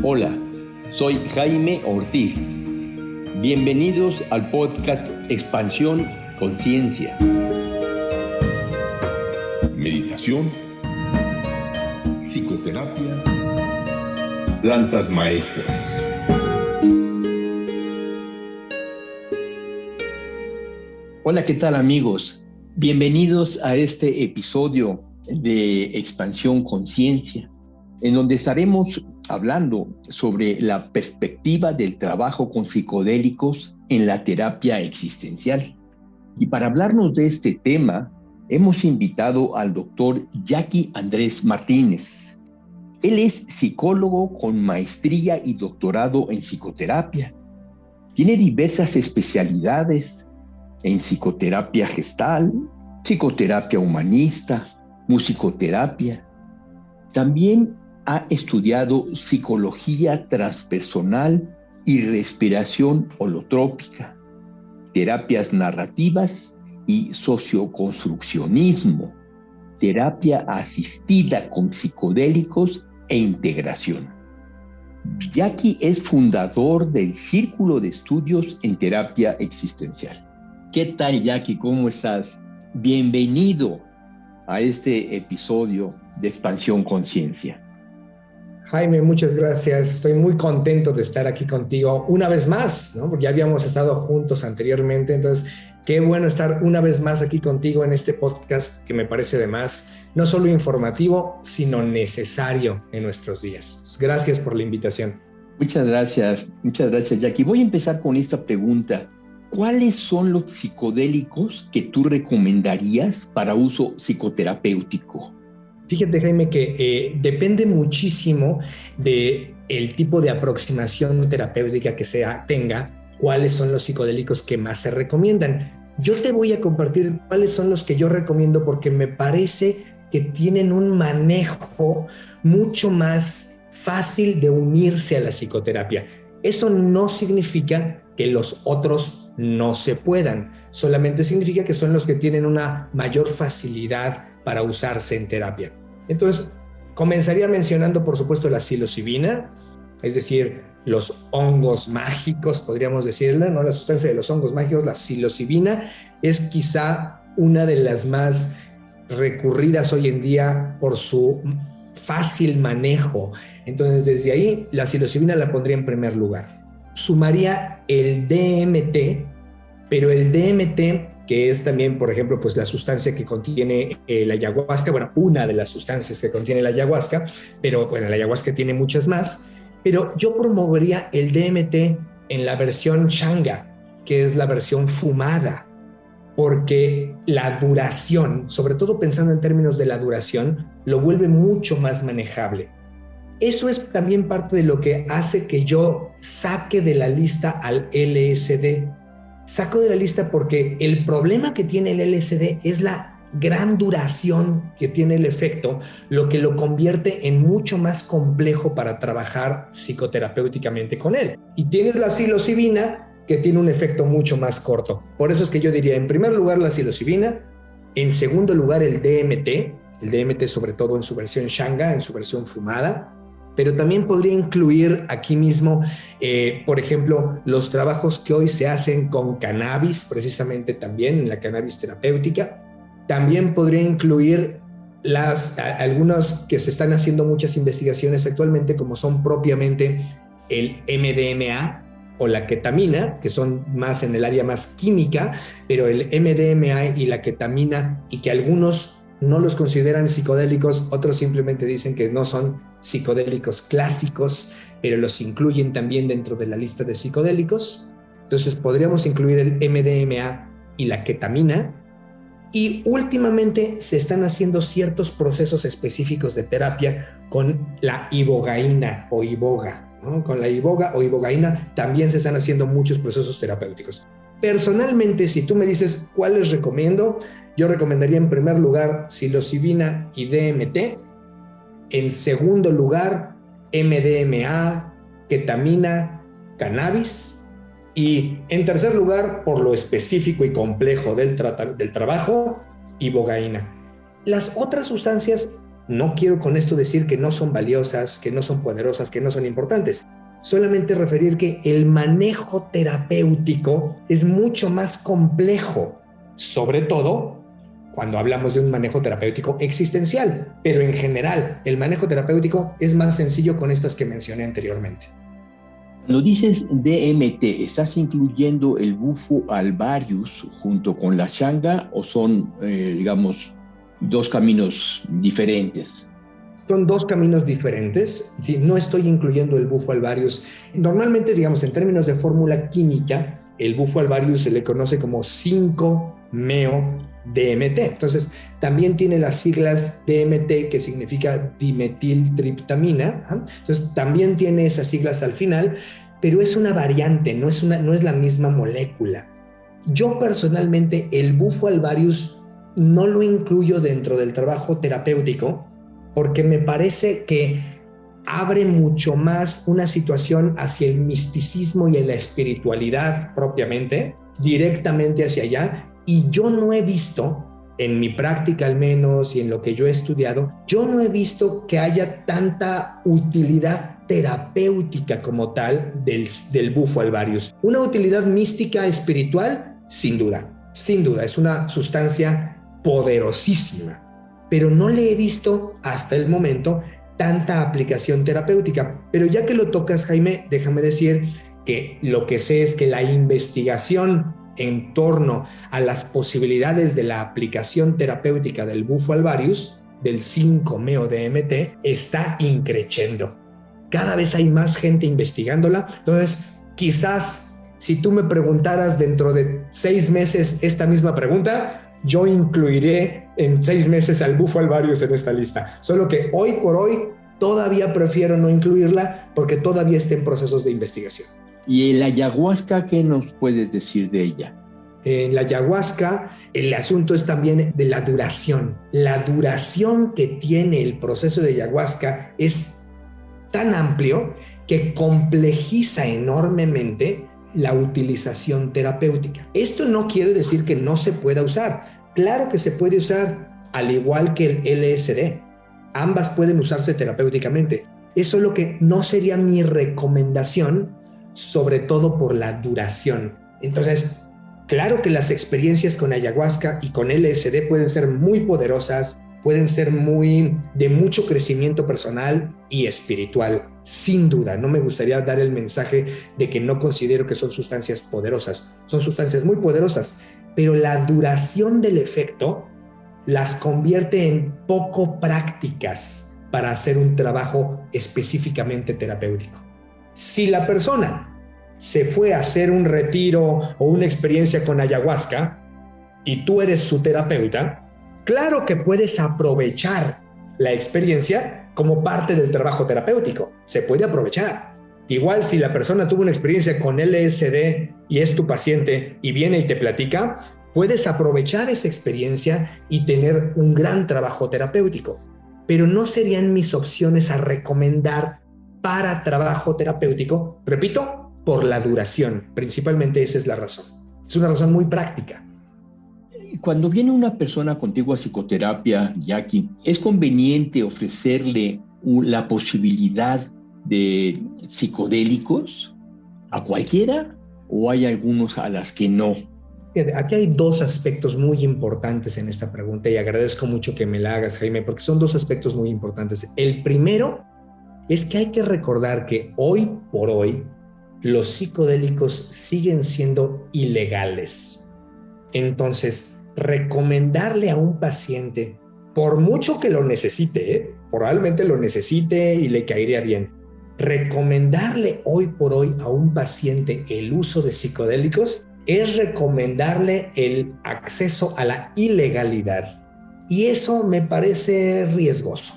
Hola, soy Jaime Ortiz. Bienvenidos al podcast Expansión Conciencia. Meditación, psicoterapia, plantas maestras. Hola, ¿qué tal amigos? Bienvenidos a este episodio de Expansión Conciencia, en donde estaremos hablando sobre la perspectiva del trabajo con psicodélicos en la terapia existencial. Y para hablarnos de este tema, hemos invitado al doctor Jackie Andrés Martínez. Él es psicólogo con maestría y doctorado en psicoterapia. Tiene diversas especialidades en psicoterapia gestal, psicoterapia humanista, musicoterapia. También ha estudiado psicología transpersonal y respiración holotrópica, terapias narrativas y socioconstruccionismo, terapia asistida con psicodélicos e integración. Jackie es fundador del Círculo de Estudios en Terapia Existencial. ¿Qué tal, Jackie? ¿Cómo estás? Bienvenido a este episodio de Expansión Conciencia. Jaime, muchas gracias. Estoy muy contento de estar aquí contigo una vez más, ¿no? Porque ya habíamos estado juntos anteriormente, entonces qué bueno estar una vez más aquí contigo en este podcast que me parece además no solo informativo, sino necesario en nuestros días. Gracias por la invitación. Muchas gracias, Jackie. Voy a empezar con esta pregunta. ¿Cuáles son los psicodélicos que tú recomendarías para uso psicoterapéutico? Fíjate, Jaime, que depende muchísimo del tipo de aproximación terapéutica que tenga, cuáles son los psicodélicos que más se recomiendan. Yo te voy a compartir cuáles son los que yo recomiendo porque me parece que tienen un manejo mucho más fácil de unirse a la psicoterapia. Eso no significa que los otros no se puedan, solamente significa que son los que tienen una mayor facilidad para usarse en terapia. Entonces, comenzaría mencionando, por supuesto, la psilocibina, es decir, los hongos mágicos, podríamos decirle, ¿no? La sustancia de los hongos mágicos, la psilocibina, es quizá una de las más recurridas hoy en día por su fácil manejo. Entonces, desde ahí, la psilocibina la pondría en primer lugar. Sumaría el DMT, pero el DMT, que es también, por ejemplo, pues la sustancia que contiene la ayahuasca, bueno, una de las sustancias que contiene la ayahuasca, pero bueno, la ayahuasca tiene muchas más, pero yo promovería el DMT en la versión Shanga, que es la versión fumada, porque la duración, sobre todo pensando en términos de la duración, lo vuelve mucho más manejable. Eso es también parte de lo que hace que yo saque de la lista al LSD. Saco de la lista porque el problema que tiene el LSD es la gran duración que tiene el efecto, lo que lo convierte en mucho más complejo para trabajar psicoterapéuticamente con él. Y tienes la psilocibina, que tiene un efecto mucho más corto. Por eso es que yo diría, en primer lugar, la psilocibina, en segundo lugar, el DMT sobre todo en su versión Shanga, en su versión fumada, pero también podría incluir aquí mismo, por ejemplo, los trabajos que hoy se hacen con cannabis, precisamente también en la cannabis terapéutica. También podría incluir algunas que se están haciendo muchas investigaciones actualmente, como son propiamente el MDMA o la ketamina, que son más en el área más química, pero el MDMA y la ketamina, y que algunos no los consideran psicodélicos, otros simplemente dicen que no son psicodélicos clásicos, pero los incluyen también dentro de la lista de psicodélicos. Entonces podríamos incluir el MDMA y la ketamina. Y últimamente se están haciendo ciertos procesos específicos de terapia con la ibogaína o iboga, ¿no? Con la iboga o ibogaína también se están haciendo muchos procesos terapéuticos. Personalmente, si tú me dices cuáles recomiendo, yo recomendaría en primer lugar psilocibina y DMT, en segundo lugar MDMA, ketamina, cannabis, y en tercer lugar, por lo específico y complejo del trabajo, ibogaína. Las otras sustancias No quiero con esto decir que no son valiosas, que no son poderosas, que no son importantes. Solamente referir que el manejo terapéutico es mucho más complejo, sobre todo cuando hablamos de un manejo terapéutico existencial, pero en general el manejo terapéutico es más sencillo con estas que mencioné anteriormente. Cuando dices DMT, ¿estás incluyendo el bufo alvarius junto con la Ashwagandha o son, digamos, dos caminos diferentes? Son dos caminos diferentes. ¿Sí? No estoy incluyendo el bufo alvarius. Normalmente, digamos, en términos de fórmula química, el bufo alvarius se le conoce como 5-meo-DMT. Entonces, también tiene las siglas DMT, que significa dimetiltriptamina. Entonces, también tiene esas siglas al final, pero es una variante, no es la misma molécula. Yo personalmente, el bufo alvarius no lo incluyo dentro del trabajo terapéutico porque me parece que abre mucho más una situación hacia el misticismo y en la espiritualidad propiamente, directamente hacia allá. Y yo no he visto, en mi práctica al menos y en lo que yo he estudiado, yo no he visto que haya tanta utilidad terapéutica como tal del bufo alvarius. Una utilidad mística espiritual, sin duda, es una sustancia poderosísima, pero no le he visto hasta el momento tanta aplicación terapéutica. Pero ya que lo tocas, Jaime, déjame decir que lo que sé es que la investigación en torno a las posibilidades de la aplicación terapéutica del bufo alvarius, del 5-meo-DMT, está increciendo. Cada vez hay más gente investigándola. Entonces, quizás si tú me preguntaras dentro de 6 meses esta misma pregunta, yo incluiré en 6 meses al bufo alvarius en esta lista. Solo que hoy por hoy todavía prefiero no incluirla porque todavía está en procesos de investigación. ¿Y el ayahuasca qué nos puedes decir de ella? En la ayahuasca, el asunto es también de la duración. La duración que tiene el proceso de ayahuasca es tan amplio que complejiza enormemente la utilización terapéutica. Esto no quiere decir que no se pueda usar. Claro que se puede usar, al igual que el LSD. Ambas pueden usarse terapéuticamente. Es solo que no sería mi recomendación, sobre todo por la duración. Entonces, claro que las experiencias con ayahuasca y con LSD pueden ser muy poderosas, pueden ser de mucho crecimiento personal y espiritual, sin duda. No me gustaría dar el mensaje de que no considero que son sustancias poderosas. Son sustancias muy poderosas, pero la duración del efecto las convierte en poco prácticas para hacer un trabajo específicamente terapéutico. Si la persona se fue a hacer un retiro o una experiencia con ayahuasca y tú eres su terapeuta, claro que puedes aprovechar la experiencia como parte del trabajo terapéutico. Se puede aprovechar. Igual si la persona tuvo una experiencia con LSD y es tu paciente y viene y te platica, puedes aprovechar esa experiencia y tener un gran trabajo terapéutico. Pero no serían mis opciones a recomendar para trabajo terapéutico, repito, por la duración. Principalmente esa es la razón. Es una razón muy práctica. Cuando viene una persona contigo a psicoterapia, Jackie, ¿es conveniente ofrecerle la posibilidad de psicodélicos a cualquiera o hay algunos a las que no? Aquí hay 2 aspectos muy importantes en esta pregunta y agradezco mucho que me la hagas, Jaime, porque son 2 aspectos muy importantes. El primero es que hay que recordar que hoy por hoy los psicodélicos siguen siendo ilegales. Entonces, recomendarle a un paciente, por mucho que lo necesite, probablemente lo necesite y le caería bien, recomendarle hoy por hoy a un paciente el uso de psicodélicos es recomendarle el acceso a la ilegalidad. Y eso me parece riesgoso.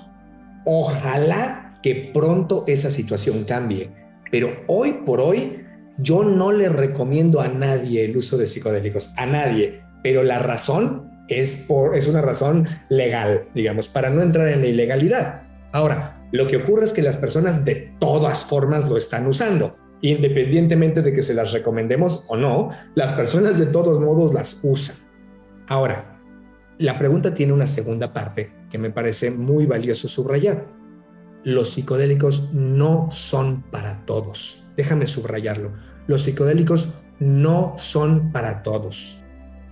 Ojalá que pronto esa situación cambie, pero hoy por hoy yo no le recomiendo a nadie el uso de psicodélicos, a nadie. Pero la razón es una razón legal, digamos, para no entrar en la ilegalidad. Ahora, lo que ocurre es que las personas de todas formas lo están usando. Independientemente de que se las recomendemos o no, las personas de todos modos las usan. Ahora, la pregunta tiene una segunda parte que me parece muy valioso subrayar. Los psicodélicos no son para todos. Déjame subrayarlo. Los psicodélicos no son para todos.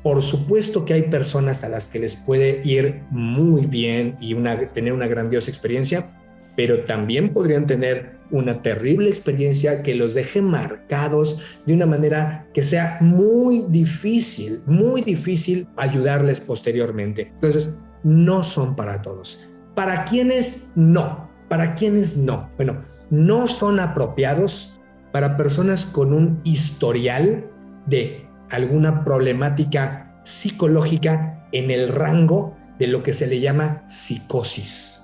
Por supuesto que hay personas a las que les puede ir muy bien y tener una grandiosa experiencia, pero también podrían tener una terrible experiencia que los deje marcados de una manera que sea muy difícil ayudarles posteriormente. Entonces, no son para todos. ¿Para quiénes no? ¿Para quiénes no? Bueno, no son apropiados para personas con un historial de alguna problemática psicológica en el rango de lo que se le llama psicosis,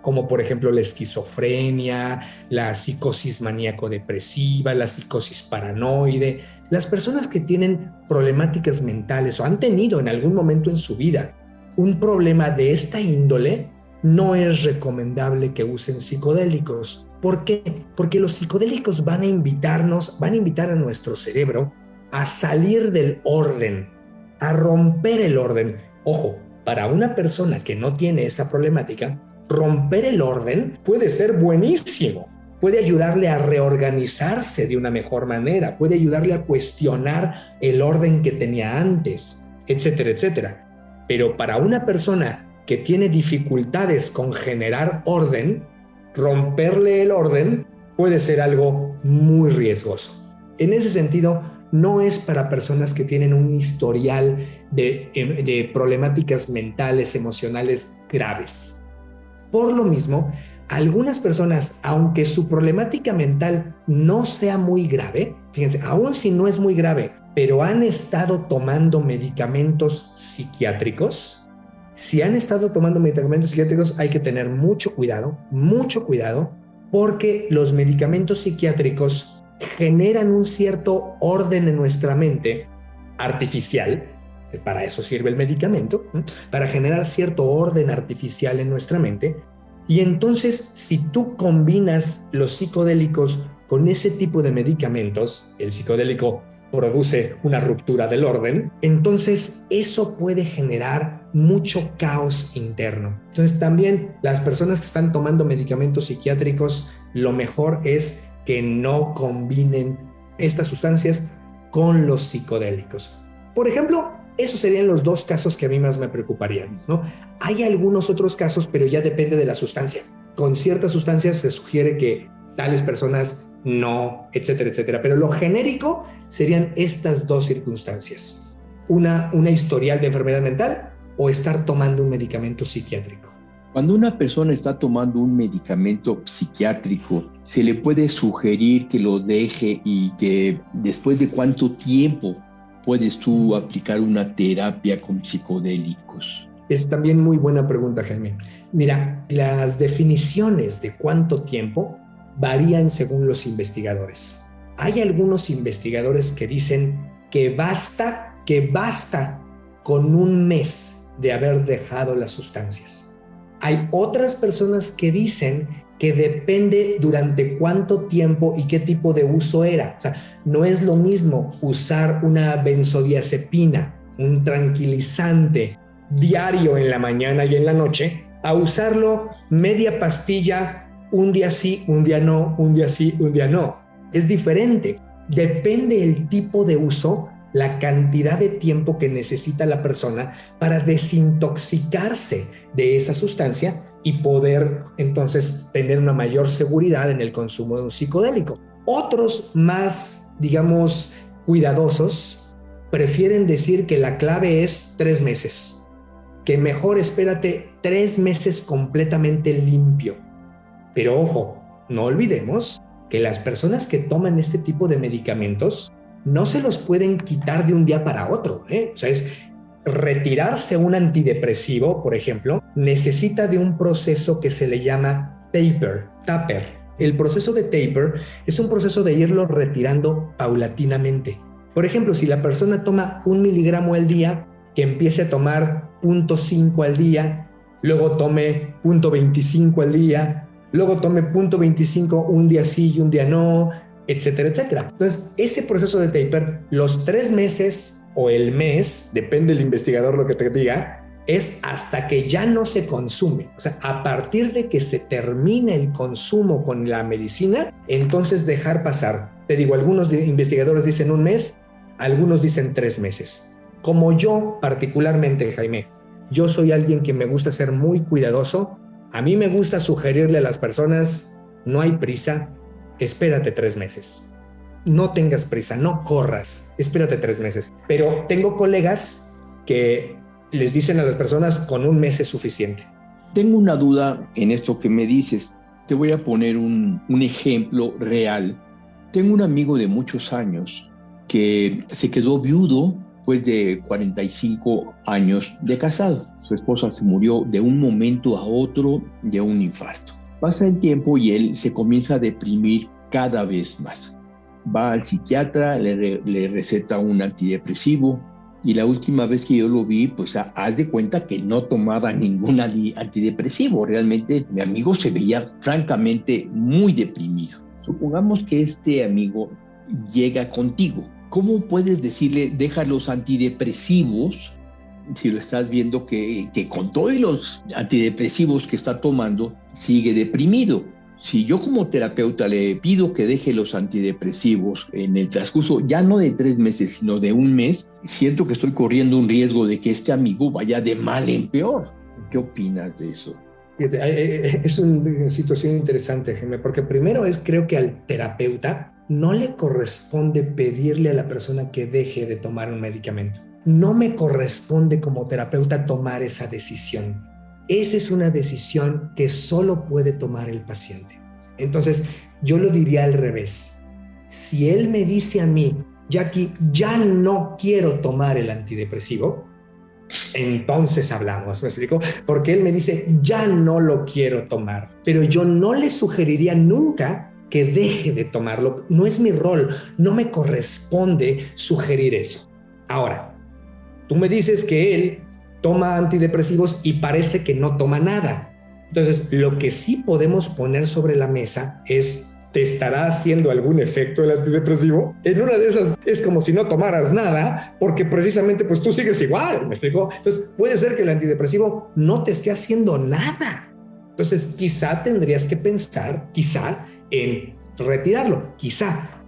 como por ejemplo la esquizofrenia, la psicosis maníaco-depresiva, la psicosis paranoide. Las personas que tienen problemáticas mentales o han tenido en algún momento en su vida un problema de esta índole, no es recomendable que usen psicodélicos. ¿Por qué? Porque los psicodélicos van a invitar a nuestro cerebro a salir del orden, a romper el orden. Ojo, para una persona que no tiene esa problemática, romper el orden puede ser buenísimo. Puede ayudarle a reorganizarse de una mejor manera, puede ayudarle a cuestionar el orden que tenía antes, etcétera, etcétera. Pero para una persona que tiene dificultades con generar orden, romperle el orden puede ser algo muy riesgoso. En ese sentido, no es para personas que tienen un historial de problemáticas mentales, emocionales graves. Por lo mismo, algunas personas, aunque su problemática mental no sea muy grave, fíjense, aún si no es muy grave, pero han estado tomando medicamentos psiquiátricos, si han estado tomando medicamentos psiquiátricos hay que tener mucho cuidado, porque los medicamentos psiquiátricos generan un cierto orden en nuestra mente artificial, para eso sirve el medicamento, ¿no? Para generar cierto orden artificial en nuestra mente. Y entonces, si tú combinas los psicodélicos con ese tipo de medicamentos, el psicodélico produce una ruptura del orden, entonces eso puede generar mucho caos interno. Entonces también las personas que están tomando medicamentos psiquiátricos, lo mejor es que no combinen estas sustancias con los psicodélicos. Por ejemplo, esos serían los dos casos que a mí más me preocuparían, ¿no? Hay algunos otros casos, pero ya depende de la sustancia. Con ciertas sustancias se sugiere que tales personas no, etcétera, etcétera. Pero lo genérico serían estas dos circunstancias. Una historial de enfermedad mental o estar tomando un medicamento psiquiátrico. Cuando una persona está tomando un medicamento psiquiátrico, se le puede sugerir que lo deje y que después de cuánto tiempo puedes tú aplicar una terapia con psicodélicos. Es también muy buena pregunta, Jaime. Mira, las definiciones de cuánto tiempo varían según los investigadores. Hay algunos investigadores que dicen que basta con un mes de haber dejado las sustancias. Hay otras personas que dicen que depende durante cuánto tiempo y qué tipo de uso era. O sea, no es lo mismo usar una benzodiazepina, un tranquilizante diario en la mañana y en la noche, a usarlo media pastilla, un día sí, un día no, un día sí, un día no. Es diferente. Depende el tipo de uso, la cantidad de tiempo que necesita la persona para desintoxicarse de esa sustancia y poder entonces tener una mayor seguridad en el consumo de un psicodélico. Otros más, digamos, cuidadosos, prefieren decir que la clave es 3 meses, que mejor espérate 3 meses completamente limpio. Pero ojo, no olvidemos que las personas que toman este tipo de medicamentos no se los pueden quitar de un día para otro, ¿eh? O sea, es retirarse un antidepresivo, por ejemplo, necesita de un proceso que se le llama taper. El proceso de taper es un proceso de irlo retirando paulatinamente. Por ejemplo, si la persona toma 1 miligramo al día, que empiece a tomar 0.5 al día, luego tome 0.25 al día, luego tome 0.25 un día sí y un día no, etcétera, etcétera. Entonces, ese proceso de taper, los 3 meses o el mes, depende del investigador lo que te diga, es hasta que ya no se consume. O sea, a partir de que se termine el consumo con la medicina, entonces dejar pasar. Te digo, algunos investigadores dicen 1 mes, algunos dicen 3 meses. Como yo particularmente, Jaime, yo soy alguien que me gusta ser muy cuidadoso. A mí me gusta sugerirle a las personas, no hay prisa, espérate 3 meses. No tengas prisa, no corras, espérate 3 meses. Pero tengo colegas que les dicen a las personas, con 1 mes es suficiente. Tengo una duda en esto que me dices. Te voy a poner un ejemplo real. Tengo un amigo de muchos años que se quedó viudo después de 45 años de casado. Su esposa se murió de un momento a otro de un infarto. Pasa el tiempo y él se comienza a deprimir cada vez más. Va al psiquiatra, le receta un antidepresivo. Y la última vez que yo lo vi, pues haz de cuenta que no tomaba ningún antidepresivo. Realmente mi amigo se veía francamente muy deprimido. Supongamos que este amigo llega contigo. ¿Cómo puedes decirle, deja los antidepresivos, si lo estás viendo que con todos los antidepresivos que está tomando, sigue deprimido? Si yo como terapeuta le pido que deje los antidepresivos en el transcurso ya no de 3 meses, sino de 1 mes, siento que estoy corriendo un riesgo de que este amigo vaya de mal en peor. ¿Qué opinas de eso? Es una situación interesante, Jaime, porque primero creo que al terapeuta no le corresponde pedirle a la persona que deje de tomar un medicamento. No me corresponde como terapeuta tomar esa decisión. Esa es una decisión que solo puede tomar el paciente. Entonces, yo lo diría al revés. Si él me dice a mí, Jackie, ya no quiero tomar el antidepresivo, entonces hablamos, ¿me explico? Porque él me dice, ya no lo quiero tomar, pero yo no le sugeriría nunca que deje de tomarlo. No es mi rol, no me corresponde sugerir eso. Ahora, tú me dices que él toma antidepresivos y parece que no toma nada. Entonces, lo que sí podemos poner sobre la mesa es, ¿te estará haciendo algún efecto el antidepresivo? En una de esas es como si no tomaras nada, porque precisamente pues tú sigues igual, ¿me explico? Entonces, puede ser que el antidepresivo no te esté haciendo nada. Entonces, quizá tendrías que pensar, en retirarlo,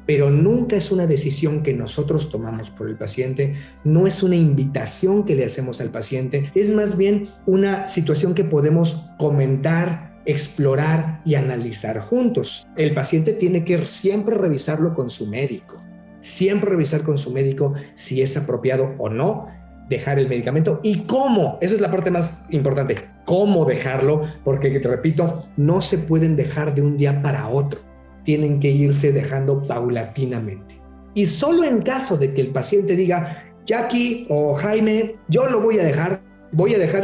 pero nunca es una decisión que nosotros tomamos por el paciente, no es una invitación que le hacemos al paciente, es más bien una situación que podemos comentar, explorar y analizar juntos. El paciente tiene que siempre revisarlo con su médico, siempre revisar con su médico si es apropiado o no dejar el medicamento y cómo. Esa es la parte más importante, cómo dejarlo, porque te repito, no se pueden dejar de un día para otro. Tienen que irse dejando paulatinamente. Y solo en caso de que el paciente diga, Jackie o Jaime, yo lo voy a dejar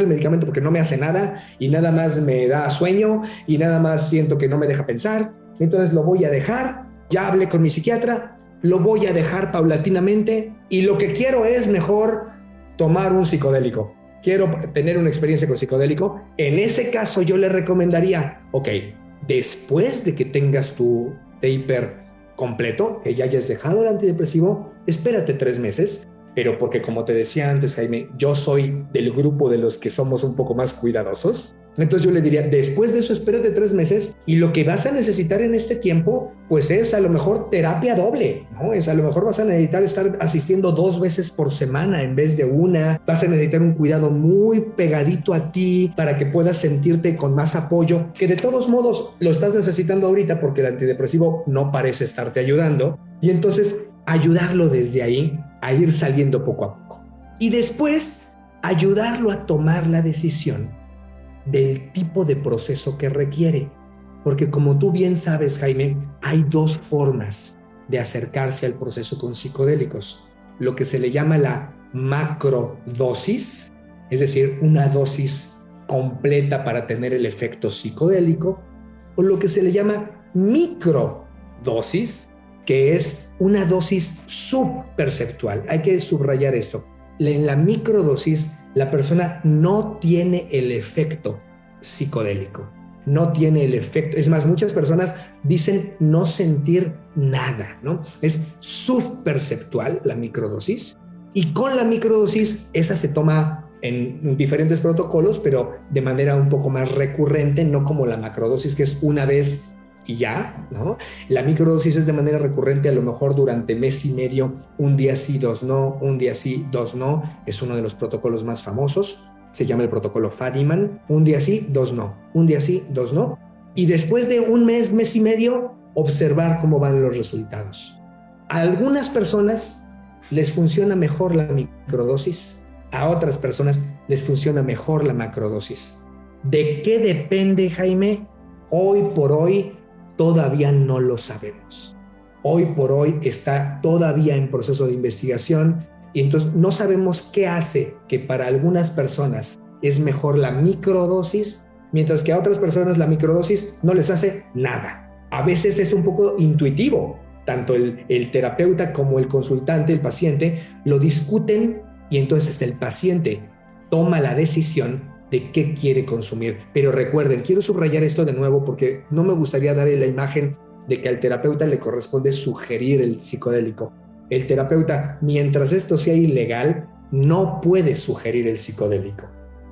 el medicamento porque no me hace nada y nada más me da sueño y nada más siento que no me deja pensar, entonces lo voy a dejar, ya hablé con mi psiquiatra, lo voy a dejar paulatinamente y lo que quiero es mejor tomar un psicodélico. Quiero tener una experiencia con psicodélico. En ese caso yo le recomendaría, ok, después de que tengas tu taper completo, que ya hayas dejado el antidepresivo, espérate 3 meses, pero porque como te decía antes, Jaime, yo soy del grupo de los que somos un poco más cuidadosos. Entonces yo le diría, después de eso, espérate 3 meses y lo que vas a necesitar en este tiempo, pues es a lo mejor terapia doble, ¿no? A lo mejor vas a necesitar estar asistiendo 2 veces por semana en vez de 1, vas a necesitar un cuidado muy pegadito a ti para que puedas sentirte con más apoyo, que de todos modos lo estás necesitando ahorita porque el antidepresivo no parece estarte ayudando, y entonces ayudarlo desde ahí a ir saliendo poco a poco. Y después ayudarlo a tomar la decisión del tipo de proceso que requiere. Porque como tú bien sabes, Jaime, hay 2 formas de acercarse al proceso con psicodélicos. Lo que se le llama la macrodosis, es decir, una dosis completa para tener el efecto psicodélico, o lo que se le llama microdosis, que es una dosis subperceptual. Hay que subrayar esto. En la microdosis, la persona no tiene el efecto psicodélico, no tiene el efecto. Es más, muchas personas dicen no sentir nada, ¿no? Es subperceptual la microdosis, y con la microdosis esa se toma en diferentes protocolos, pero de manera un poco más recurrente, no como la macrodosis, que es una vez y ya, ¿no? La microdosis es de manera recurrente, a lo mejor durante mes y medio, un día sí, 2 no, un día sí, 2 no. Es uno de los protocolos más famosos. Se llama el protocolo Fadiman. Un día sí, 2 no. Un día sí, 2 no. Y después de un mes, mes y medio, observar cómo van los resultados. A algunas personas les funciona mejor la microdosis, a otras personas les funciona mejor la macrodosis. ¿De qué depende, Jaime? Hoy por hoy todavía no lo sabemos. Hoy por hoy está todavía en proceso de investigación y entonces no sabemos qué hace que para algunas personas es mejor la microdosis, mientras que a otras personas la microdosis no les hace nada. A veces es un poco intuitivo. Tanto el terapeuta como el consultante, el paciente, lo discuten y entonces el paciente toma la decisión de qué quiere consumir. Pero recuerden, quiero subrayar esto de nuevo porque no me gustaría dar la imagen de que al terapeuta le corresponde sugerir el psicodélico. El terapeuta, mientras esto sea ilegal, no puede sugerir el psicodélico.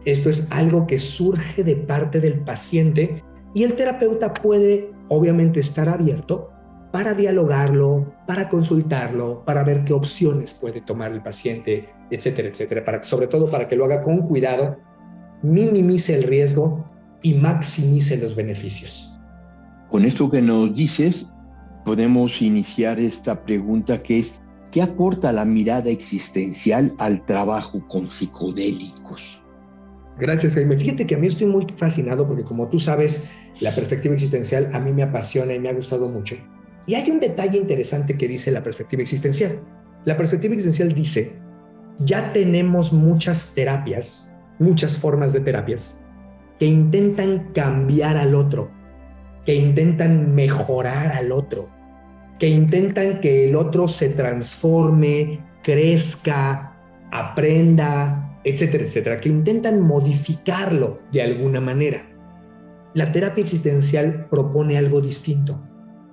Esto es algo que surge de parte del paciente y el terapeuta puede, obviamente, estar abierto para dialogarlo, para consultarlo, para ver qué opciones puede tomar el paciente, etcétera, etcétera. Sobre todo para que lo haga con cuidado, minimice el riesgo y maximice los beneficios. Con esto que nos dices, podemos iniciar esta pregunta que es, ¿qué aporta la mirada existencial al trabajo con psicodélicos? Gracias, Jaime. Fíjate que a mí estoy muy fascinado porque, como tú sabes, la perspectiva existencial a mí me apasiona y me ha gustado mucho. Y hay un detalle interesante que dice la perspectiva existencial. La perspectiva existencial dice, ya tenemos muchas terapias, muchas formas de terapias que intentan cambiar al otro, que intentan mejorar al otro, que intentan que el otro se transforme, crezca, aprenda, etcétera, etcétera, que intentan modificarlo de alguna manera. La terapia existencial propone algo distinto.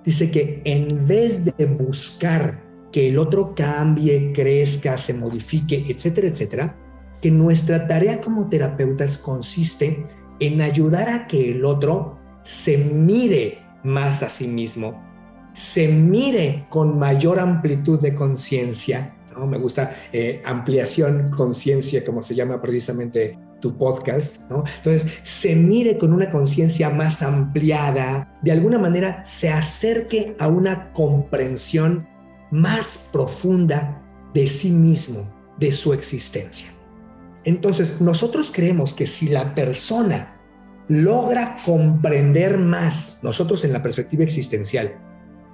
Dice que en vez de buscar que el otro cambie, crezca, se modifique, etcétera, etcétera, que nuestra tarea como terapeutas consiste en ayudar a que el otro se mire más a sí mismo, se mire con mayor amplitud de conciencia, ¿no? Me gusta ampliación conciencia, como se llama precisamente tu podcast, ¿no? Entonces, se mire con una conciencia más ampliada, de alguna manera se acerque a una comprensión más profunda de sí mismo, de su existencia. Entonces, nosotros creemos que si la persona logra comprender más, nosotros en la perspectiva existencial,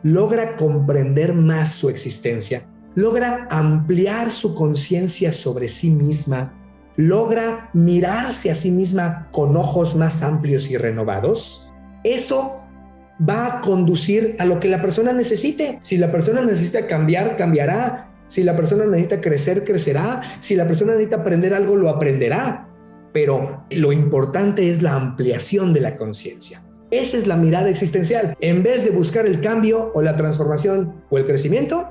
logra comprender más su existencia, logra ampliar su conciencia sobre sí misma, logra mirarse a sí misma con ojos más amplios y renovados, eso va a conducir a lo que la persona necesite. Si la persona necesita cambiar, cambiará. Si la persona necesita crecer, crecerá. Si la persona necesita aprender algo, lo aprenderá. Pero lo importante es la ampliación de la conciencia. Esa es la mirada existencial. En vez de buscar el cambio o la transformación o el crecimiento,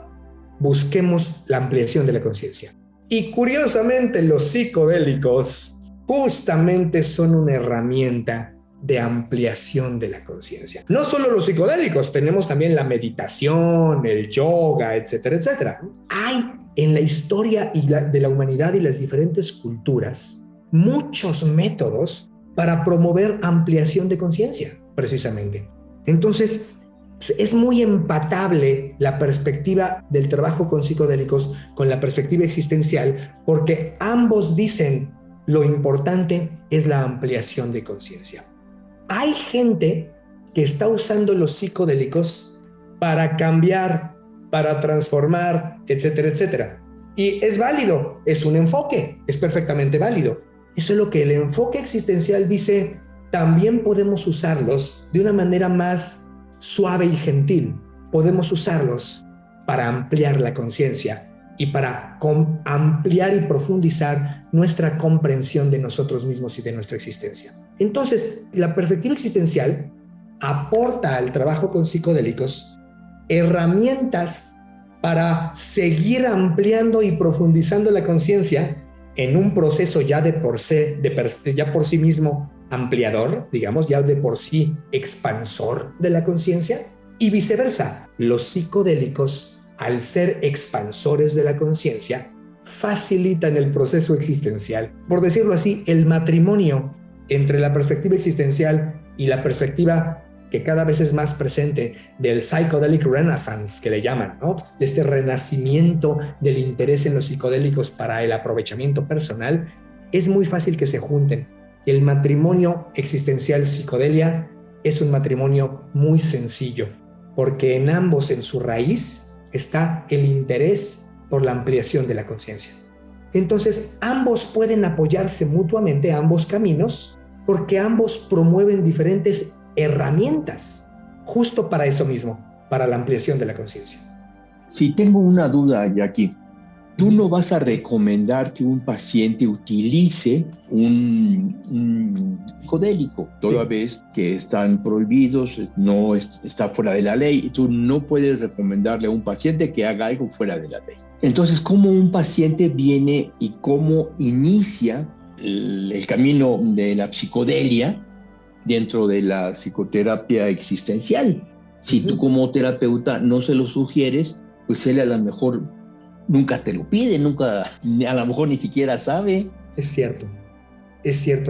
busquemos la ampliación de la conciencia. Y curiosamente, los psicodélicos justamente son una herramienta de ampliación de la conciencia. No solo los psicodélicos, tenemos también la meditación, el yoga, etcétera, etcétera. Hay en la historia de la humanidad y las diferentes culturas muchos métodos para promover ampliación de conciencia, precisamente. Entonces, es muy empatable la perspectiva del trabajo con psicodélicos con la perspectiva existencial, porque ambos dicen lo importante es la ampliación de conciencia. Hay gente que está usando los psicodélicos para cambiar, para transformar, etcétera, etcétera. Y es válido, es un enfoque, es perfectamente válido. Eso es lo que el enfoque existencial dice, también podemos usarlos de una manera más suave y gentil. Podemos usarlos para ampliar la conciencia y para ampliar y profundizar nuestra comprensión de nosotros mismos y de nuestra existencia. Entonces, la perspectiva existencial aporta al trabajo con psicodélicos herramientas para seguir ampliando y profundizando la conciencia en un proceso ya ya por sí mismo ampliador, digamos, ya de por sí expansor de la conciencia, y viceversa. Los psicodélicos, al ser expansores de la conciencia, facilitan el proceso existencial. Por decirlo así, el matrimonio entre la perspectiva existencial y la perspectiva que cada vez es más presente del psychedelic renaissance, que le llaman, ¿no? De este renacimiento del interés en los psicodélicos para el aprovechamiento personal, es muy fácil que se junten. El matrimonio existencial psicodelia es un matrimonio muy sencillo, porque en ambos, en su raíz, está el interés por la ampliación de la conciencia. Entonces, ambos pueden apoyarse mutuamente, ambos caminos, porque ambos promueven diferentes herramientas justo para eso mismo, para la ampliación de la conciencia. Si tengo una duda, Jackie, tú no vas a recomendar que un paciente utilice un psicodélico, toda vez que están prohibidos, no está fuera de la ley, y tú no puedes recomendarle a un paciente que haga algo fuera de la ley. Entonces, ¿cómo un paciente viene y cómo inicia el camino de la psicodelia dentro de la psicoterapia existencial? Si tú como terapeuta no se lo sugieres, pues él a lo mejor nunca te lo pide, a lo mejor ni siquiera sabe. Es cierto,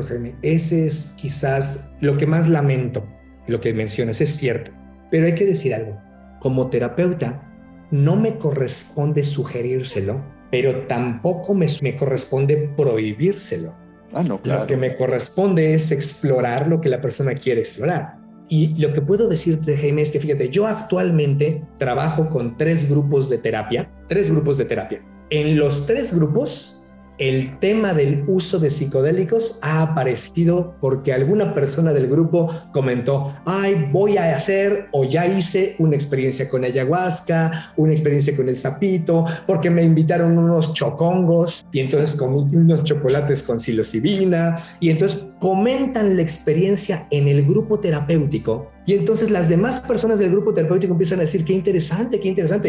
Jaime. Ese es quizás lo que más lamento, lo que mencionas, es cierto. Pero hay que decir algo. Como terapeuta, no me corresponde sugerírselo, pero tampoco me corresponde prohibírselo. No, claro. Lo que me corresponde es explorar lo que la persona quiere explorar. Y lo que puedo decirte, Jaime, es que fíjate, yo actualmente trabajo con 3 grupos de terapia. En los 3 grupos, el tema del uso de psicodélicos ha aparecido porque alguna persona del grupo comentó: ay, voy a hacer o ya hice una experiencia con ayahuasca, una experiencia con el sapito, porque me invitaron unos chocongos y entonces comí unos chocolates con psilocibina, y entonces comentan la experiencia en el grupo terapéutico, y entonces las demás personas del grupo terapéutico empiezan a decir: qué interesante,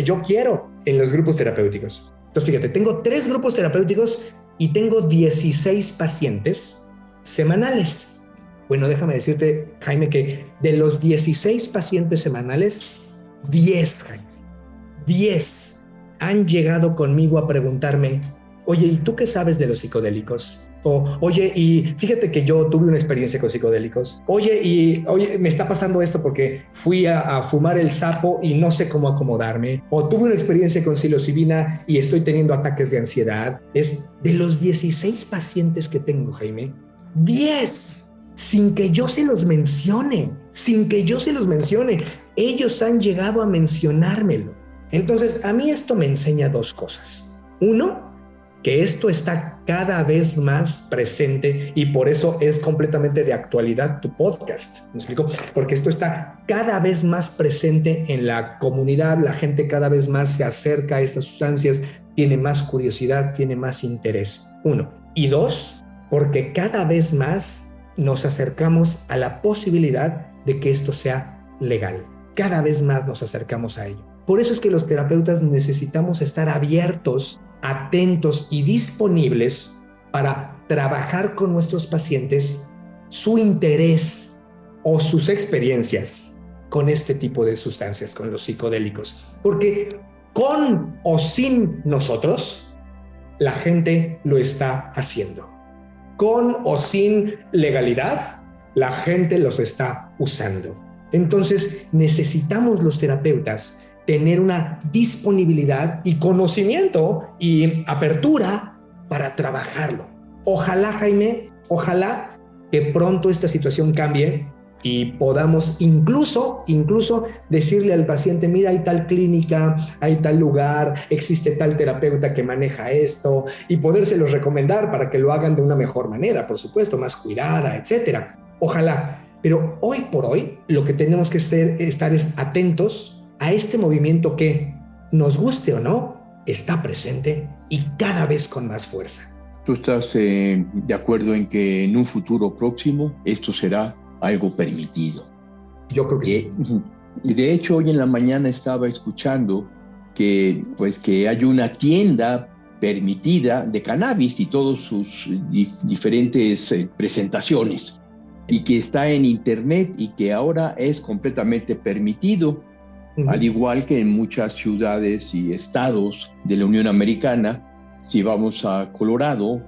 yo quiero en los grupos terapéuticos. Entonces, fíjate, tengo 3 grupos terapéuticos y tengo 16 pacientes semanales. Bueno, déjame decirte, Jaime, que de los 16 pacientes semanales, 10 han llegado conmigo a preguntarme: oye, ¿y tú qué sabes de los psicodélicos? O, oye, y fíjate que yo tuve una experiencia con psicodélicos. Oye, me está pasando esto porque fui a fumar el sapo y no sé cómo acomodarme. O tuve una experiencia con psilocibina y estoy teniendo ataques de ansiedad. Es de los 16 pacientes que tengo, Jaime, 10, sin que yo se los mencione, ellos han llegado a mencionármelo. Entonces, a mí esto me enseña 2 cosas. Uno, que esto está cada vez más presente, y por eso es completamente de actualidad tu podcast. ¿Me explico? Porque esto está cada vez más presente en la comunidad, la gente cada vez más se acerca a estas sustancias, tiene más curiosidad, tiene más interés. 1. Y 2, porque cada vez más nos acercamos a la posibilidad de que esto sea legal. Cada vez más nos acercamos a ello. Por eso es que los terapeutas necesitamos estar abiertos, atentos y disponibles para trabajar con nuestros pacientes su interés o sus experiencias con este tipo de sustancias, con los psicodélicos. Porque con o sin nosotros, la gente lo está haciendo. Con o sin legalidad, la gente los está usando. Entonces, necesitamos los terapeutas tener una disponibilidad y conocimiento y apertura para trabajarlo. Ojalá, Jaime, ojalá que pronto esta situación cambie y podamos incluso decirle al paciente: mira, hay tal clínica, hay tal lugar, existe tal terapeuta que maneja esto, y podérselos recomendar para que lo hagan de una mejor manera, por supuesto, más cuidada, etcétera. Ojalá. Pero hoy por hoy lo que tenemos que estar es atentos a este movimiento que, nos guste o no, está presente y cada vez con más fuerza. ¿Tú estás de acuerdo en que en un futuro próximo esto será algo permitido? Yo creo que sí. De hecho, hoy en la mañana estaba escuchando que hay una tienda permitida de cannabis y todas sus diferentes presentaciones, y que está en internet y que ahora es completamente permitido, al igual que en muchas ciudades y estados de la Unión Americana. Si vamos a Colorado,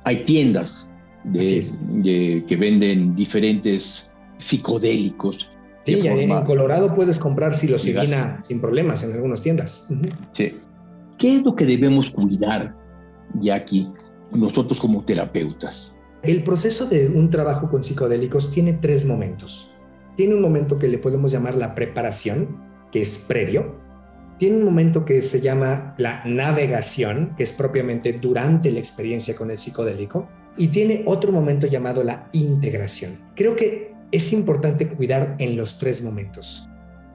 hay tiendas que venden diferentes psicodélicos. Sí, en Colorado puedes comprar psilocibina sin problemas en algunas tiendas. Sí. ¿Qué es lo que debemos cuidar, Jackie, nosotros como terapeutas? El proceso de un trabajo con psicodélicos tiene 3 momentos. Tiene un momento que le podemos llamar la preparación, que es previo. Tiene un momento que se llama la navegación, que es propiamente durante la experiencia con el psicodélico. Y tiene otro momento llamado la integración. Creo que es importante cuidar en los 3 momentos.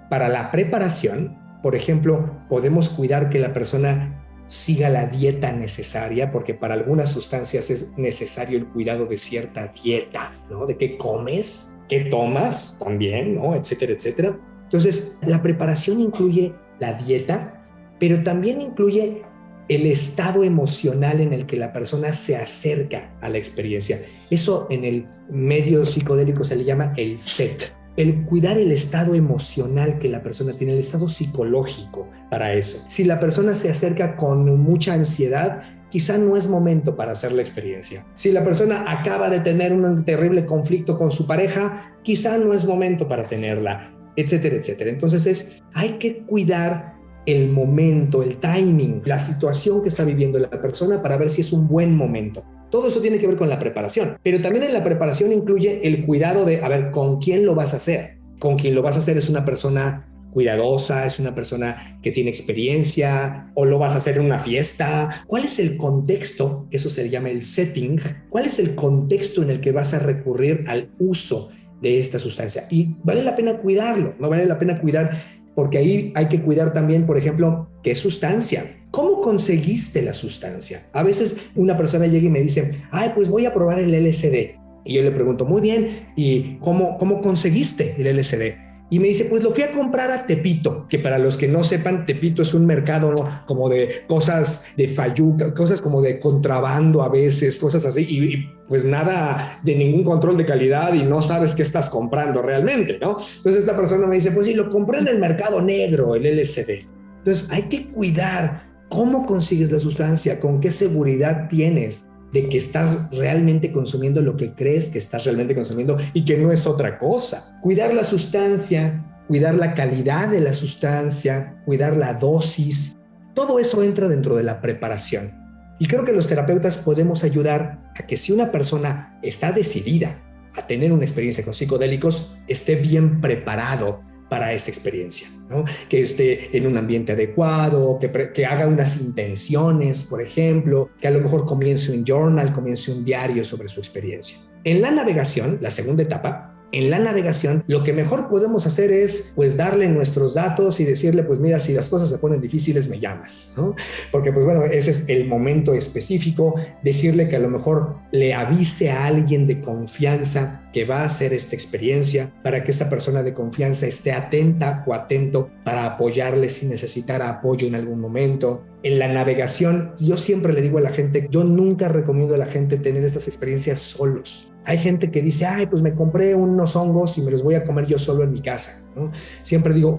Para la preparación, por ejemplo, podemos cuidar que la persona siga la dieta necesaria, porque para algunas sustancias es necesario el cuidado de cierta dieta, ¿no? De qué comes, qué tomas también, ¿no? Etcétera, etcétera. Entonces, la preparación incluye la dieta, pero también incluye el estado emocional en el que la persona se acerca a la experiencia. Eso en el medio psicodélico se le llama el set. El cuidar el estado emocional que la persona tiene, el estado psicológico para eso. Si la persona se acerca con mucha ansiedad, quizá no es momento para hacer la experiencia. Si la persona acaba de tener un terrible conflicto con su pareja, quizá no es momento para tenerla, etcétera, etcétera. Entonces hay que cuidar el momento, el timing, la situación que está viviendo la persona para ver si es un buen momento. Todo eso tiene que ver con la preparación, pero también en la preparación incluye el cuidado de, a ver, ¿con quién lo vas a hacer? Con quien lo vas a hacer es una persona cuidadosa, es una persona que tiene experiencia, o lo vas a hacer en una fiesta. ¿Cuál es el contexto? Eso se llama el setting. ¿Cuál es el contexto en el que vas a recurrir al uso de esta sustancia? Y vale la pena cuidarlo, no vale la pena cuidar, porque ahí hay que cuidar también, por ejemplo, ¿qué sustancia? ¿Cómo conseguiste la sustancia? A veces una persona llega y me dice, ay, pues voy a probar el LSD. Y yo le pregunto, muy bien, ¿y cómo conseguiste el LSD? Y me dice, pues lo fui a comprar a Tepito, que para los que no sepan, Tepito es un mercado, ¿no? Como de cosas de fayuca, cosas como de contrabando a veces, cosas así, y pues nada de ningún control de calidad y no sabes qué estás comprando realmente, ¿no? Entonces esta persona me dice, pues sí, lo compré en el mercado negro, el LSD. Entonces hay que cuidar cómo consigues la sustancia, con qué seguridad tienes de que estás realmente consumiendo lo que crees que estás realmente consumiendo y que no es otra cosa. Cuidar la sustancia, cuidar la calidad de la sustancia, cuidar la dosis, todo eso entra dentro de la preparación. Y creo que los terapeutas podemos ayudar a que si una persona está decidida a tener una experiencia con psicodélicos, esté bien preparado para esa experiencia, ¿no? Que esté en un ambiente adecuado, que haga unas intenciones, por ejemplo, que a lo mejor comience un journal, comience un diario sobre su experiencia. En la navegación, la segunda etapa, en la navegación, lo que mejor podemos hacer es pues darle nuestros datos y decirle, pues mira, si las cosas se ponen difíciles, me llamas, ¿no? Porque pues bueno, ese es el momento específico, decirle que a lo mejor le avise a alguien de confianza que va a hacer esta experiencia para que esa persona de confianza esté atenta o atento para apoyarle si necesitara apoyo en algún momento. En la navegación, yo siempre le digo a la gente, yo nunca recomiendo a la gente tener estas experiencias solos. Hay gente que dice, ay, pues me compré unos hongos y me los voy a comer yo solo en mi casa, ¿no? Siempre digo,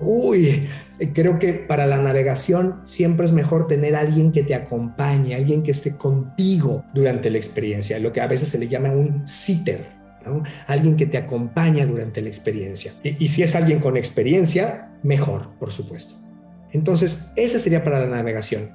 creo que para la navegación siempre es mejor tener a alguien que te acompañe, alguien que esté contigo durante la experiencia, lo que a veces se le llama un sitter, ¿no? Alguien que te acompaña durante la experiencia. Y si es alguien con experiencia, mejor, por supuesto. Entonces, esa sería para la navegación.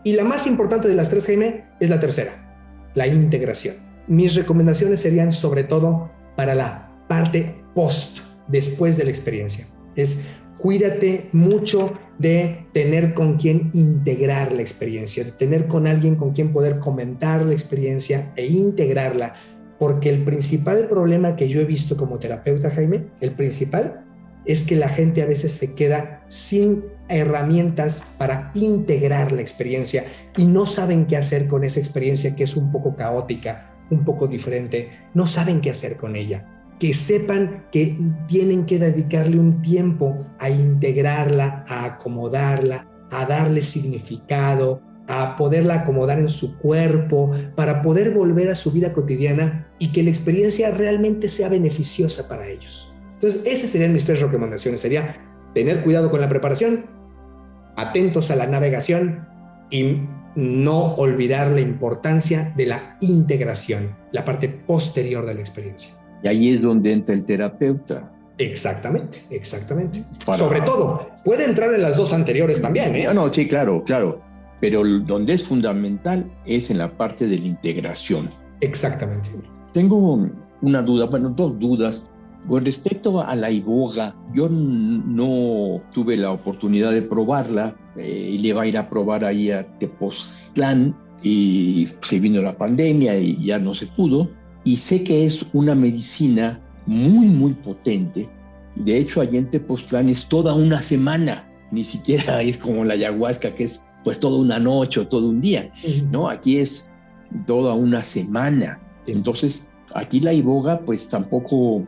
Y la más importante de las 3, Jaime, es la tercera, la integración. Mis recomendaciones serían sobre todo para la parte post, después de la experiencia. Es cuídate mucho de tener con quien integrar la experiencia, de tener con alguien con quien poder comentar la experiencia e integrarla, porque el principal problema que yo he visto como terapeuta, Jaime, el principal es que la gente a veces se queda sin herramientas para integrar la experiencia y no saben qué hacer con esa experiencia que es un poco caótica, un poco diferente, no saben qué hacer con ella. Que sepan que tienen que dedicarle un tiempo a integrarla, a acomodarla, a darle significado, a poderla acomodar en su cuerpo, para poder volver a su vida cotidiana y que la experiencia realmente sea beneficiosa para ellos. Entonces, esas serían mis 3 recomendaciones. Sería tener cuidado con la preparación, atentos a la navegación y no olvidar la importancia de la integración, la parte posterior de la experiencia. Y ahí es donde entra el terapeuta. Exactamente. Sobre todo, puede entrar en las 2 anteriores también, ¿eh? No, sí, claro. Pero donde es fundamental es en la parte de la integración. Exactamente. Tengo una duda, 2 dudas. Con respecto a la iboga, yo no tuve la oportunidad de probarla y le va a ir a probar ahí a Tepoztlán y se vino la pandemia y ya no se pudo. Y sé que es una medicina muy, muy potente. De hecho, allá en Tepoztlán es toda una semana, ni siquiera es como la ayahuasca, que es pues toda una noche o todo un día, ¿no? Aquí es toda una semana. Entonces, aquí la iboga pues tampoco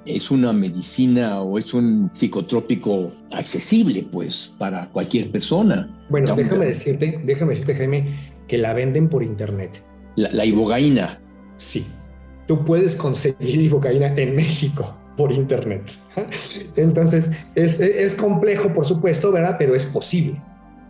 es una medicina o es un psicotrópico accesible pues para cualquier persona. Bueno, déjame decirte, Jaime, que la venden por internet. La ibogaína. Sí, tú puedes conseguir ibogaína en México por internet. Entonces, es complejo, por supuesto, ¿verdad? Pero es posible.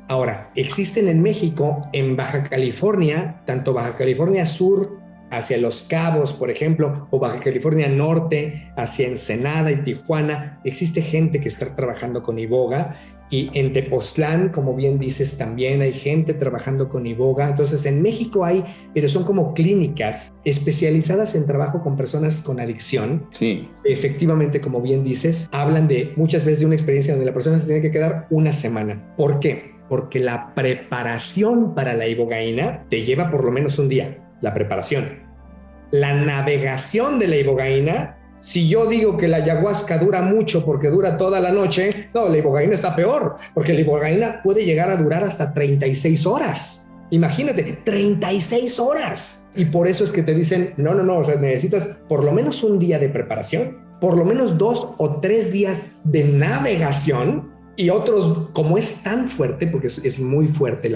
Ahora, existen en México, en Baja California, tanto Baja California Sur hacia Los Cabos, por ejemplo, o Baja California Norte hacia Ensenada y Tijuana, existe gente que está trabajando con iboga, y en Tepoztlán, como bien dices, también hay gente trabajando con iboga. Entonces, en México hay, pero son como clínicas especializadas en trabajo con personas con adicción. Sí. Efectivamente, como bien dices, hablan de muchas veces de una experiencia donde la persona se tiene que quedar una semana. ¿Por qué? Porque la preparación para la ibogaína te lleva por lo menos un día. La preparación. La navegación de la ibogaína, si yo digo que la ayahuasca dura mucho porque dura toda la noche, no, la ibogaína está peor, porque la ibogaína puede llegar a durar hasta 36 horas. Imagínate, 36 horas. Y por eso es que te dicen, no, o sea, necesitas por lo menos un día de preparación, por lo menos 2 o 3 días de navegación, y otros, como es tan fuerte, porque es muy fuerte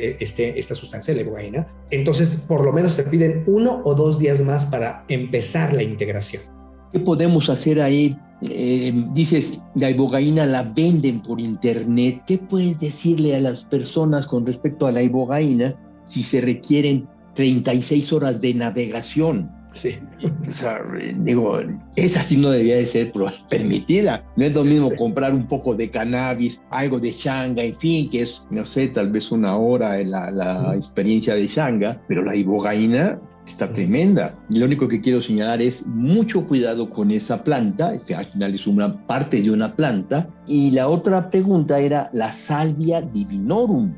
esta sustancia, la ibogaína, entonces por lo menos te piden 1 o 2 días más para empezar la integración. ¿Qué podemos hacer ahí? Dices, la ibogaína la venden por internet. ¿Qué puedes decirle a las personas con respecto a la ibogaína si se requieren 36 horas de navegación? Sí. O sea, digo, esa sí no debía de ser permitida. No es lo mismo comprar un poco de cannabis, algo de Xanga, en fin, que es, no sé, tal vez 1 hora en la experiencia de Xanga, pero la ibogaína está tremenda. Y lo único que quiero señalar es mucho cuidado con esa planta, que al final es una parte de una planta. Y la otra pregunta era la Salvia divinorum.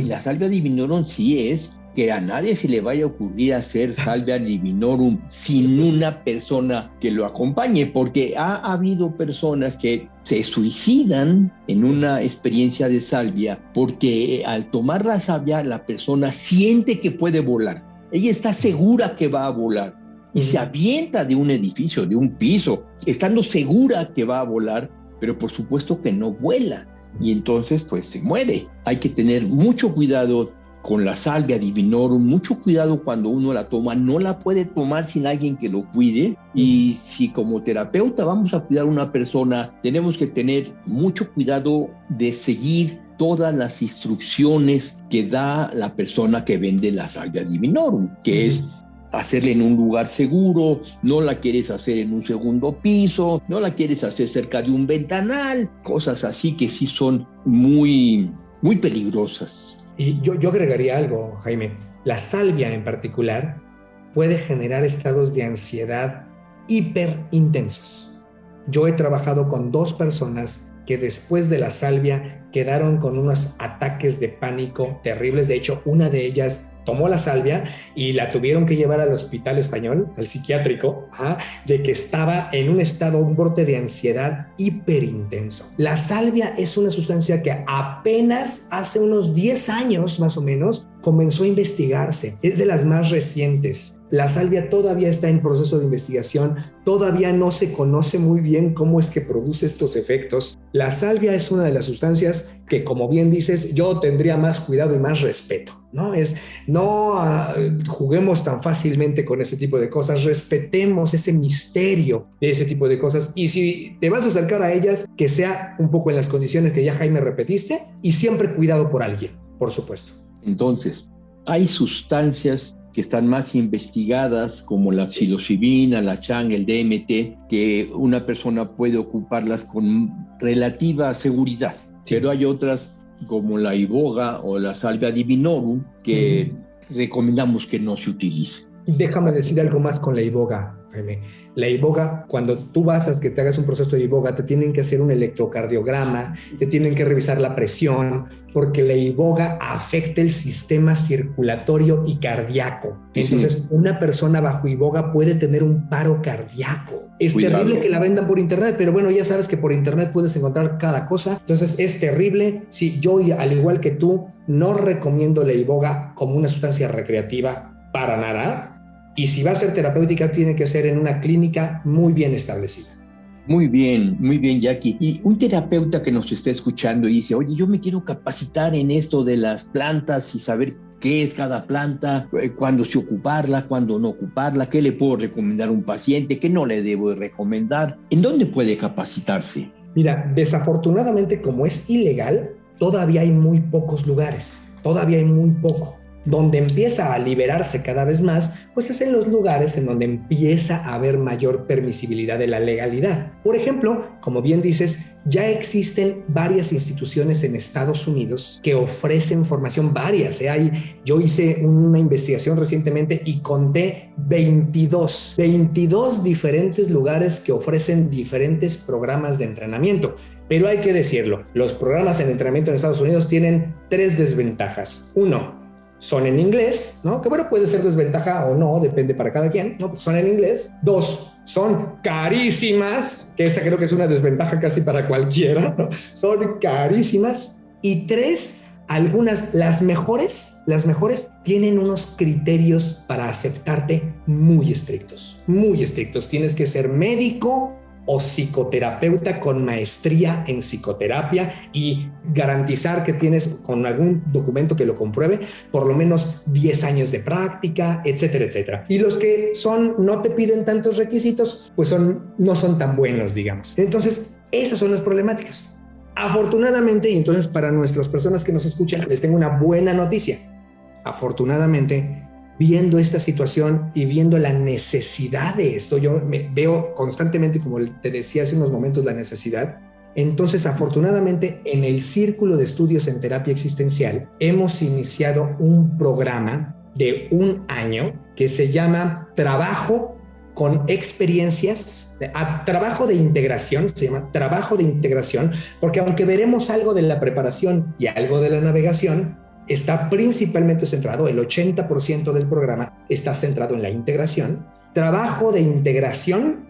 La Salvia divinorum sí es que a nadie se le vaya a ocurrir hacer Salvia divinorum sin una persona que lo acompañe, porque ha habido personas que se suicidan en una experiencia de salvia porque al tomar la salvia la persona siente que puede volar. Ella está segura que va a volar y se avienta de un edificio, de un piso, estando segura que va a volar, pero por supuesto que no vuela y entonces pues se muere. Hay que tener mucho cuidado con la Salvia divinorum, mucho cuidado cuando uno la toma, no la puede tomar sin alguien que lo cuide, y si como terapeuta vamos a cuidar a una persona, tenemos que tener mucho cuidado de seguir todas las instrucciones que da la persona que vende la Salvia divinorum, que es hacerla en un lugar seguro, no la quieres hacer en un segundo piso, no la quieres hacer cerca de un ventanal, cosas así que sí son muy, muy peligrosas. Y yo agregaría algo, Jaime. La salvia en particular puede generar estados de ansiedad hiper intensos. Yo he trabajado con 2 personas que después de la salvia quedaron con unos ataques de pánico terribles. De hecho, una de ellas tomó la salvia y la tuvieron que llevar al hospital español, al psiquiátrico, de que estaba en un estado, un brote de ansiedad hiperintenso. La salvia es una sustancia que apenas hace unos 10 años más o menos comenzó a investigarse, es de las más recientes. La salvia todavía está en proceso de investigación, todavía no se conoce muy bien cómo es que produce estos efectos. La salvia es una de las sustancias que, como bien dices, yo tendría más cuidado y más respeto, ¿no? No juguemos tan fácilmente con ese tipo de cosas, respetemos ese misterio de ese tipo de cosas, y si te vas a acercar a ellas, que sea un poco en las condiciones que ya, Jaime, repetiste, y siempre cuidado por alguien, por supuesto. Entonces, hay sustancias que están más investigadas, como la psilocibina, la chang, el DMT, que una persona puede ocuparlas con relativa seguridad. Sí. Pero hay otras, como la iboga o la salvia divinorum, que recomendamos que no se utilice. Déjame decir algo más con la iboga, Jaime. La iboga, cuando tú vas a que te hagas un proceso de iboga, te tienen que hacer un electrocardiograma, te tienen que revisar la presión, porque la iboga afecta el sistema circulatorio y cardíaco. Entonces, una persona bajo iboga puede tener un paro cardíaco. Es terrible que la vendan por internet, pero bueno, ya sabes que por internet puedes encontrar cada cosa. Entonces, es terrible. Sí, yo, al igual que tú, no recomiendo la iboga como una sustancia recreativa para nada. Y si va a ser terapéutica, tiene que ser en una clínica muy bien establecida. Muy bien, Jackie. Y un terapeuta que nos está escuchando y dice, oye, yo me quiero capacitar en esto de las plantas y saber qué es cada planta, cuándo sí ocuparla, cuándo no ocuparla, qué le puedo recomendar a un paciente, qué no le debo recomendar. ¿En dónde puede capacitarse? Mira, desafortunadamente, como es ilegal, todavía hay muy pocos lugares, todavía hay muy poco. Donde empieza a liberarse cada vez más, pues es en los lugares en donde empieza a haber mayor permisibilidad de la legalidad. Por ejemplo, como bien dices, ya existen varias instituciones en Estados Unidos que ofrecen formación, varias. Yo hice una investigación recientemente y conté 22 diferentes lugares que ofrecen diferentes programas de entrenamiento. Pero hay que decirlo, los programas de entrenamiento en Estados Unidos tienen 3 desventajas. 1, son en inglés, ¿no? Que bueno, puede ser desventaja o no, depende para cada quien, ¿no? Son en inglés. 2, son carísimas, que esa creo que es una desventaja casi para cualquiera, ¿no? Son carísimas. Y 3, algunas, las mejores, tienen unos criterios para aceptarte muy estrictos, muy estrictos. Tienes que ser médico o psicoterapeuta con maestría en psicoterapia y garantizar que tienes, con algún documento que lo compruebe, por lo menos 10 años de práctica, etcétera, etcétera. Y los que no te piden tantos requisitos, pues no son tan buenos, digamos. Entonces, esas son las problemáticas. Afortunadamente, y entonces para nuestras personas que nos escuchan, les tengo una buena noticia. Afortunadamente, viendo esta situación y viendo la necesidad de esto, yo me veo constantemente, como te decía hace unos momentos, la necesidad. Entonces, afortunadamente, en el Círculo de Estudios en Terapia Existencial hemos iniciado un programa de 1 año que se llama Trabajo con Experiencias, trabajo de integración, se llama Trabajo de Integración, porque aunque veremos algo de la preparación y algo de la navegación, está principalmente centrado, el 80% del programa está centrado en la integración. Trabajo de integración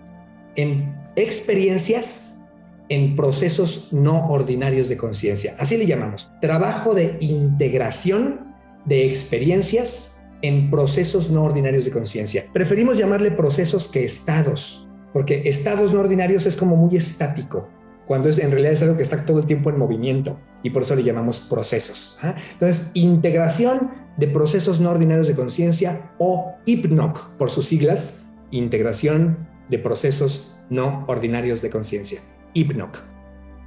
en experiencias en procesos no ordinarios de conciencia. Así le llamamos. Trabajo de integración de experiencias en procesos no ordinarios de conciencia. Preferimos llamarle procesos que estados, porque estados no ordinarios es como muy estático, cuando en realidad es algo que está todo el tiempo en movimiento, y por eso le llamamos procesos. Entonces, integración de procesos no ordinarios de conciencia, o IPNOC por sus siglas, integración de procesos no ordinarios de conciencia, IPNOC.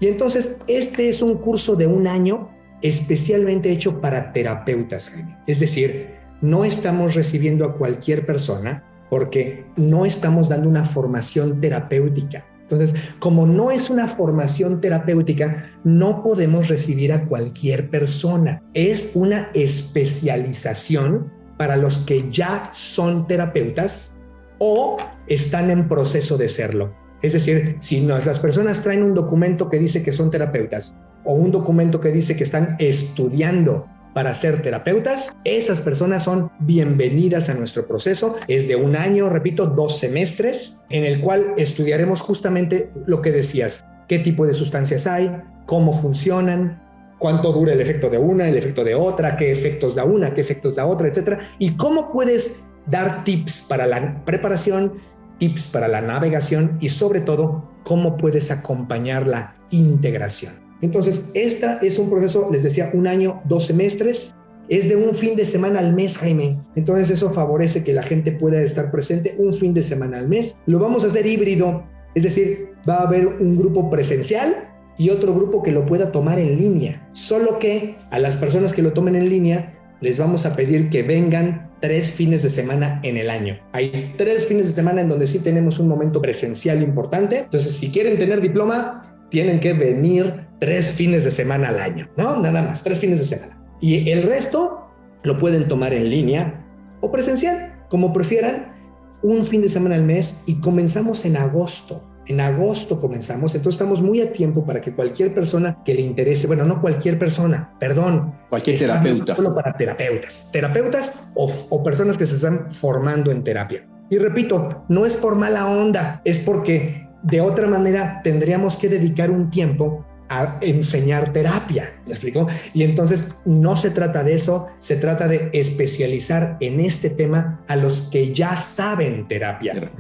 Y entonces, este es un curso de 1 año especialmente hecho para terapeutas, Jaime. Es decir, no estamos recibiendo a cualquier persona porque no estamos dando una formación terapéutica. Entonces, como no es una formación terapéutica, no podemos recibir a cualquier persona. Es una especialización para los que ya son terapeutas o están en proceso de serlo. Es decir, si las personas traen un documento que dice que son terapeutas o un documento que dice que están estudiando para ser terapeutas, esas personas son bienvenidas a nuestro proceso. Es de 1 año, repito, 2 semestres, en el cual estudiaremos justamente lo que decías, qué tipo de sustancias hay, cómo funcionan, cuánto dura el efecto de una, el efecto de otra, qué efectos da una, qué efectos da otra, etcétera, y cómo puedes dar tips para la preparación, tips para la navegación y sobre todo cómo puedes acompañar la integración. Entonces, esta es un proceso, les decía, 1 año, 2 semestres, es de un fin de semana al mes, Jaime. Entonces eso favorece que la gente pueda estar presente un fin de semana al mes. Lo vamos a hacer híbrido, es decir, va a haber un grupo presencial y otro grupo que lo pueda tomar en línea. Solo que a las personas que lo tomen en línea les vamos a pedir que vengan 3 fines de semana en el año. Hay 3 fines de semana en donde sí tenemos un momento presencial importante. Entonces, si quieren tener diploma, tienen que venir 3 fines de semana al año, ¿no? Nada más, 3 fines de semana. Y el resto lo pueden tomar en línea o presencial, como prefieran, un fin de semana al mes, y comenzamos en agosto. En agosto comenzamos, entonces estamos muy a tiempo para que cualquier persona que le interese, bueno, no cualquier persona, perdón. Cualquier terapeuta. Solo para terapeutas o personas que se están formando en terapia. Y repito, no es por mala onda, es porque de otra manera tendríamos que dedicar un tiempo a enseñar terapia, ¿me explico? Y entonces no se trata de eso, se trata de especializar en este tema a los que ya saben terapia.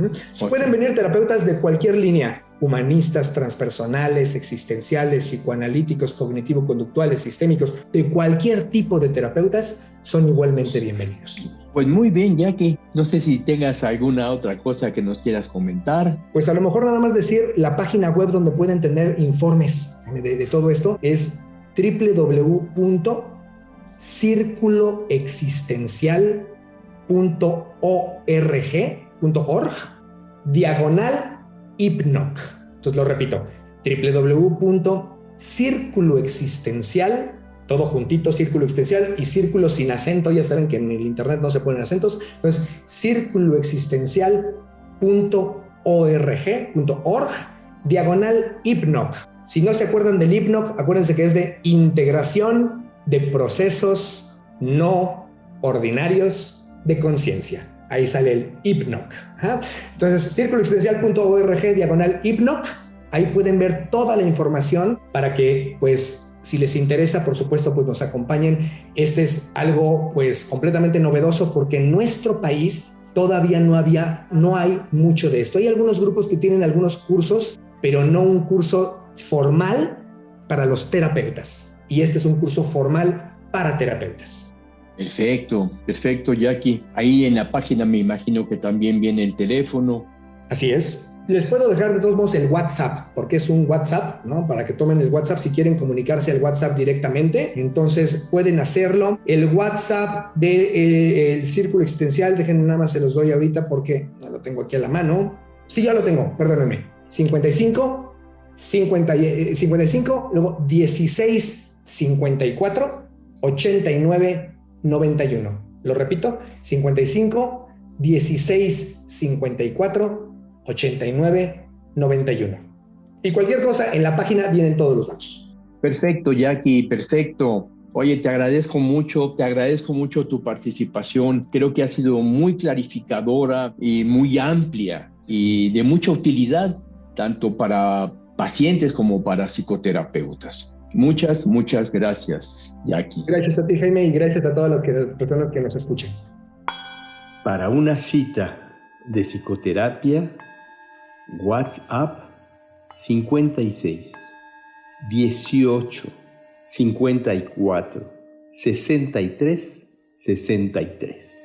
Pueden venir terapeutas de cualquier línea, humanistas, transpersonales, existenciales, psicoanalíticos, cognitivo-conductuales, sistémicos, de cualquier tipo de terapeutas son igualmente bienvenidos. Pues muy bien, Jackie. No sé si tengas alguna otra cosa que nos quieras comentar. Pues a lo mejor nada más decir la página web donde pueden tener informes de todo esto es www.circuloexistencial.org/IPNOC. Entonces lo repito, www.circuloexistencial, todo juntito, círculo existencial y círculo sin acento. Ya saben que en el internet no se ponen acentos. Entonces, circuloexistencial.org/IPNOC. Si no se acuerdan del IPNOC, acuérdense que es de Integración de Procesos No Ordinarios de Conciencia. Ahí sale el IPNOC. Entonces, circuloexistencial.org/IPNOC. Ahí pueden ver toda la información para que, pues, si les interesa, por supuesto, pues nos acompañen. Este es algo pues completamente novedoso porque en nuestro país todavía no hay mucho de esto. Hay algunos grupos que tienen algunos cursos, pero no un curso formal para los terapeutas. Y este es un curso formal para terapeutas. Perfecto, Jackie. Ahí en la página me imagino que también viene el teléfono. Así es. Les puedo dejar de todos modos el WhatsApp, porque es un WhatsApp, ¿no? Para que tomen el WhatsApp si quieren comunicarse al WhatsApp directamente. Entonces pueden hacerlo. El WhatsApp del Círculo Existencial, déjenme nada más se los doy ahorita porque no lo tengo aquí a la mano. Sí, ya lo tengo, perdónenme. 55, luego 16 54 89 91. Lo repito, 55 16 54 89 91. Y cualquier cosa en la página vienen todos los datos. Perfecto, Jackie, perfecto. Oye, te agradezco mucho tu participación. Creo que ha sido muy clarificadora y muy amplia y de mucha utilidad, tanto para pacientes como para psicoterapeutas. Muchas gracias, Jackie. Gracias a ti, Jaime, y gracias a todas las personas que nos escuchen. Para una cita de psicoterapia, WhatsApp 56 18 54 63 63.